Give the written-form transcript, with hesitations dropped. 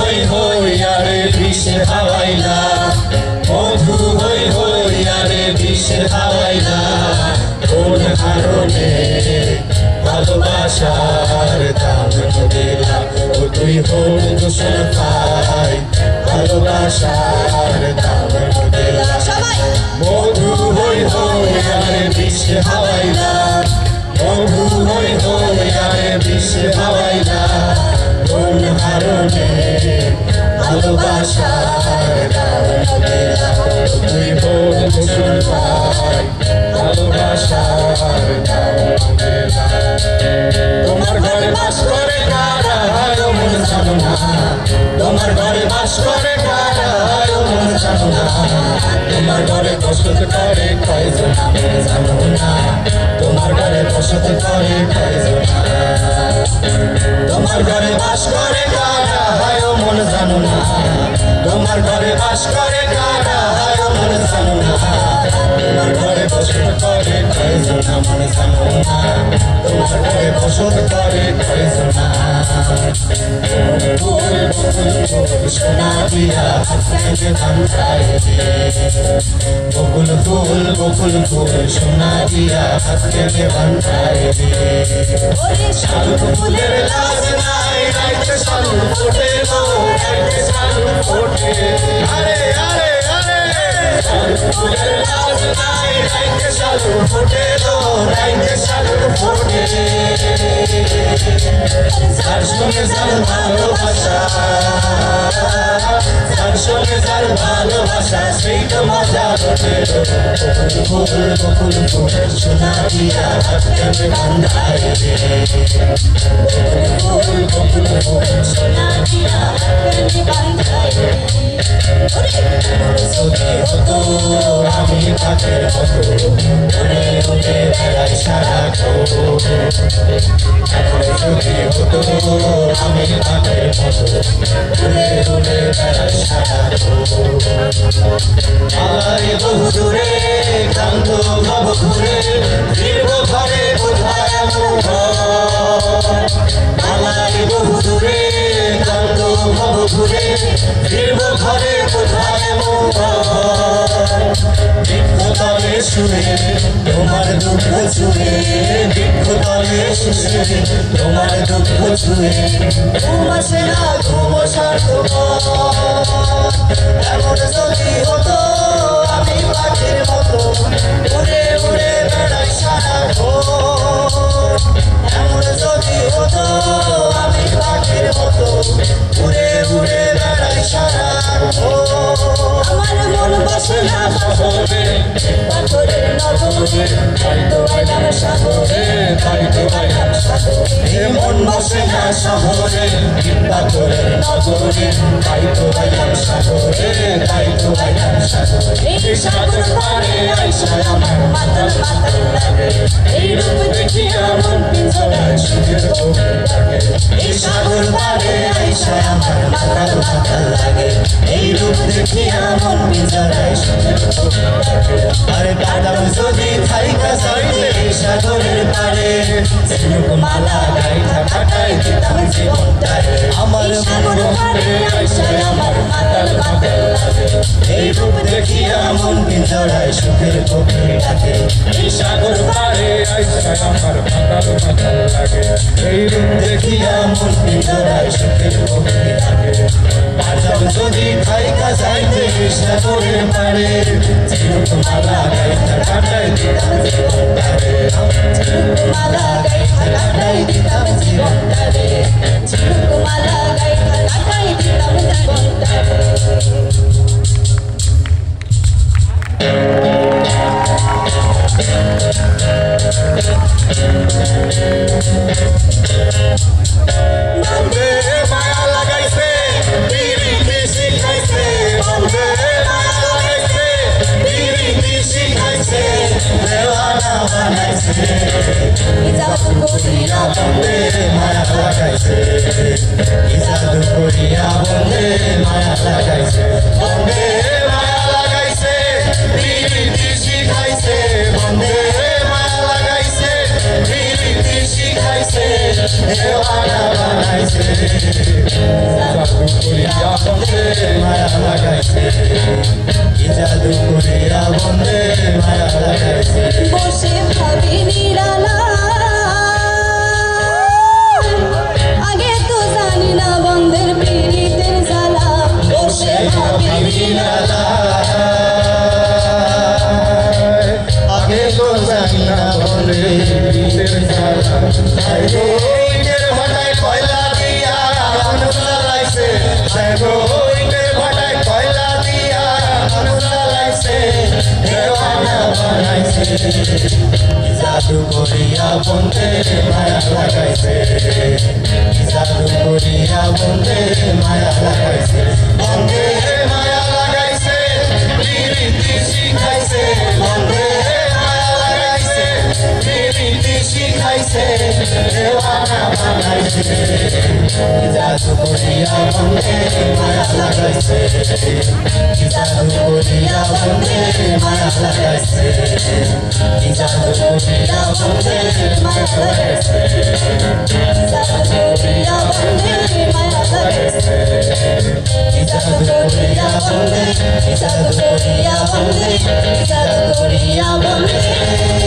হই হই আরে বিষে হাওয়াইলা মধু হই হই আরে বিষে হাওয়াইলা কোন কারণে ভালোবাসার দাম দিলা ও তুই হল দোষর পাই ভালোবাসার দাম দিলা মধু হই হই আরে বিষে হাওয়াইলা মধু হই হই আরে বিষে হাওয়াইলা কোন কারণে ভালোবাসার দাম দিলা তুই হল দোষর পাই ভালোবাসার দাম দিলা তোমার ঘরে বাস করে কারা মন জানো না তোমার ঘরে বাস করে কারা মন জানো না তোমার ঘরে বসত করে কয়জন মন জানো না তোমার ঘরে বসত করে কয়জন তোমার ঘরে বাস করে কারা মন জানো না তোমার ঘরে বাস করে কারা মন জানো না তোমার ঘরে বসত করে কয়জন মন জানো না তোমার ঘরে বসত করে কয়জন সোনা দিয়া বকুল ফুল সোনা দিয়া হাতে বান্ধায় শালুক ফুলের লাজ নাই রাইতে শালুক ফোটে রাইতে শালুক ফোটে আরে আরে আরে শালুক ফুলের লাজ নাই রাইতে শালুক ফোটে রাইতে শালুক ফোটে যার সঙ্গে যার ভালোবাসা যার সঙ্গে যার ভালোবাসা সেই তো মজা ওঠে বকুল ফুল সোনা দিয়া হাতে বান্ধায় বকুল ফুল সোনা দিয়া হাতে বান্ধায় যদি হতো আমি কাকের মতো উড়ে উড়ে বেড়াই সারাক্ষণ যদি হতো আমি কাকের মতো উড়ে উড়ে বেড়াই সারাক্ষণ আয় বহু দূরে ক্লান্ত ভব ঘুরে ফিরব ঘরে কোথায় এমন আয় বহু দূরে ক্লান্ত ভব ঘুরে ফিরব ঘরে কোথায় এমন বৃক্ষতলে শুয়ে তোমার দুঃখ ছুঁয়ে বৃক্ষতলে শুয়ে তোমার দুঃখ ছুঁয়ে ঘুম আসে না ঘুম সার্থক এমন যদি হতো আমি পাখির মতো উড়ে উড়ে বেড়াই সারাক্ষণ এমন যদি হতো আমি পাখির মতো উড়ে উড়ে বেড়াই সারাক্ষণ আমার মন বসে না শহরে পাথরের নগরে তাই তো আইলাম সাগরে তাই তো আইলাম সাগরে মন বসে না শহরে পাথরের নগরে তাই তো আইলাম সাগরে তাই তো আইলাম সাগরে এই সাগর পারে আইসা আমার মাতাল মাতাল লাগে এই রূপ দেখিয়া মন পিঞ্জরায় সুখের চোখে লাগে এই সাগর পারে আইসা আমার মাতাল মাতাল লাগে এই রূপ দেখিয়া মন পিঞ্জরায় সুখের চোখে লাগে আরে দাদাম যদি থাইকা যাইতে সাগরের পারে ঝিনুক মালা গাইথা কাটাই দিতাম জীবনটারে আমার সাগর পারে আইসা আমার মাতাল মাতাল লাগে এই রূপ দেখিয়া মন পিঞ্জরায় সুখের চোখে ডাকে এই সাগর পারে আইসা আমার মাতাল মাতাল লাগে এই রূপ দেখিয়া মন পিঞ্জরায় সুখের চোখে ডাকে দাদাম যদি থাইকা যাইতে সাগরের পারে ঝিনুক মালা গাইথা কাটাই দিতাম জীবনটারে ঝিনুক মালা গাইথা কাটাই দিতাম জীবনটারে ঝিনুক মালা গাইথা কাটাই দিতাম জীবনটারে বন্দে মায়া লাগাইছে পিরিতি শিখাইছে বন্দে মায়া লাগাইছে পিরিতি শিখাইছে দেওয়ানা বানাইছে জাদু করিয়া বন্দে মায়া লাগাইছে জাদু করিয়া বন্দে মায়া লাগাইছে বন্দে মায়া লাগাইছে পিরিতি শিখাইছে বন্দে মায়া লাগাইছে পিরিতি শিখাইছে দেওয়ানা বানাইছে জাদু করিয়া দেওয়ানা বানাইছে জাদু করিয়া বন্ধে মায়া লাগাইছে জাদু করিয়া বন্ধে মায়া লাগাইছে বন্ধে মায়া লাগাইছে রীতি শিখাইছে বন্ধে মায়া লাগাইছে রীতি শিখাইছে দেওয়ানা বানাইছে জাদু করিয়া বন্ধে মায়া লাগাইছে জাদু করিয়া বন্ধে মায়া লাগাইছে জাদু করিয়া বন্ধে মায়া লাগাইছে জাদু করিয়া বন্ধে মায়া লাগাইছে জাদু করিয়া বন্ধে জাদু করিয়া বন্ধে জাদু করিয়া বন্ধে